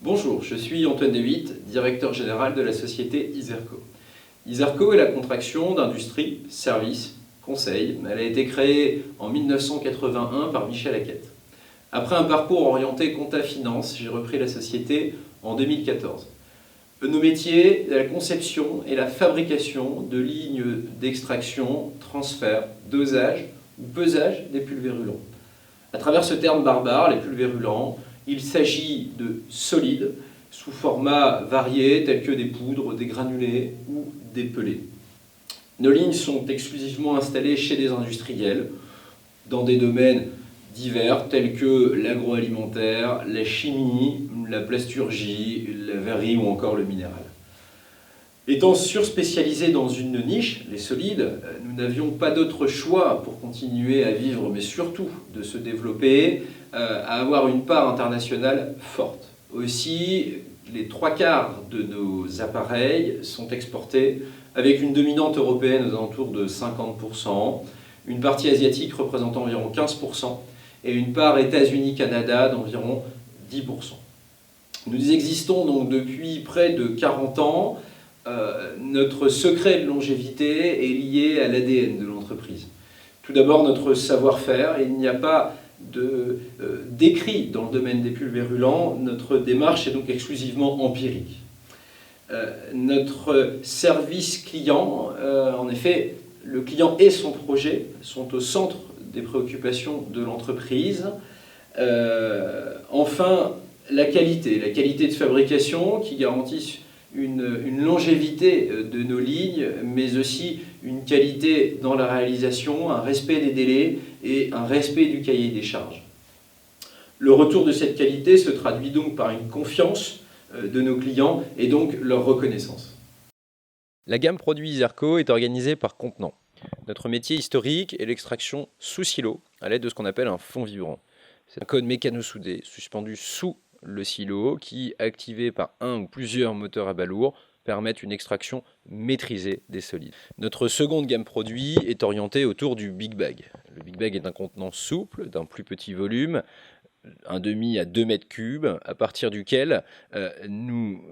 Bonjour, je suis Antoine Dewitt, directeur général de la société Iserco. Iserco est la contraction d'industrie, service, conseil. Elle a été créée en 1981 par Michel Hackett. Après un parcours orienté compta-finance, j'ai repris la société en 2014. Nos métiers, la conception et la fabrication de lignes d'extraction, transfert, dosage ou pesage des pulvérulents. À travers ce terme barbare, les pulvérulents, il s'agit de solides sous format variés tels que des poudres, des granulés ou des pelés. Nos lignes sont exclusivement installées chez des industriels dans des domaines divers tels que l'agroalimentaire, la chimie, la plasturgie, la verrerie ou encore le minéral. Étant surspécialisés dans une niche, les solides, nous n'avions pas d'autre choix pour continuer à vivre, mais surtout de se développer, à avoir une part internationale forte. Aussi, les 3/4 de nos appareils sont exportés avec une dominante européenne aux alentours de 50%, une partie asiatique représentant environ 15% et une part États-Unis-Canada d'environ 10%. Nous existons donc depuis près de 40 ans. Notre secret de longévité est lié à l'ADN de l'entreprise. Tout d'abord, notre savoir-faire. Il n'y a pas d'écrit dans le domaine des pulvérulents. Notre démarche est donc exclusivement empirique. Notre service client, en effet, le client et son projet sont au centre des préoccupations de l'entreprise. Enfin, la qualité de fabrication qui garantit une longévité de nos lignes, mais aussi une qualité dans la réalisation, un respect des délais et un respect du cahier des charges. Le retour de cette qualité se traduit donc par une confiance de nos clients et donc leur reconnaissance. La gamme produit Iserco est organisée par contenant. Notre métier historique est l'extraction sous silo à l'aide de ce qu'on appelle un fond vibrant. C'est un code mécano-soudé suspendu sous le silo qui, activé par un ou plusieurs moteurs à balourd, permettent une extraction maîtrisée des solides. Notre seconde gamme produit est orientée autour du Big Bag. Le Big Bag est un contenant souple d'un plus petit volume, 1,5 à 2 mètres cubes, à partir duquel nous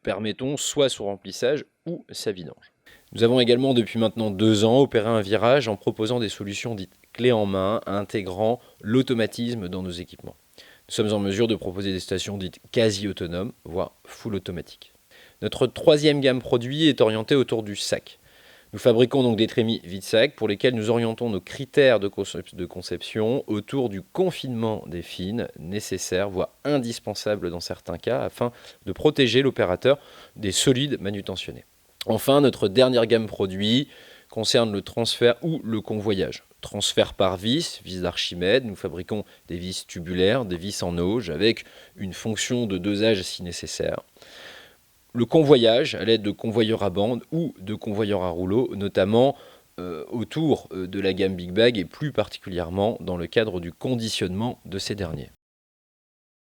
permettons soit son remplissage ou sa vidange. Nous avons également depuis maintenant 2 ans opéré un virage en proposant des solutions dites clés en main, intégrant l'automatisme dans nos équipements. Nous sommes en mesure de proposer des stations dites quasi autonomes, voire full automatiques. Notre troisième gamme produit est orientée autour du sac. Nous fabriquons donc des trémies vide-sac pour lesquels nous orientons nos critères de conception autour du confinement des fines nécessaires, voire indispensables dans certains cas, afin de protéger l'opérateur des solides manutentionnés. Enfin, notre dernière gamme produit concerne le transfert ou le convoyage. Transfert par vis d'Archimède, nous fabriquons des vis tubulaires, des vis en auge, avec une fonction de dosage si nécessaire. Le convoyage à l'aide de convoyeurs à bande ou de convoyeurs à rouleau, notamment autour de la gamme Big Bag et plus particulièrement dans le cadre du conditionnement de ces derniers.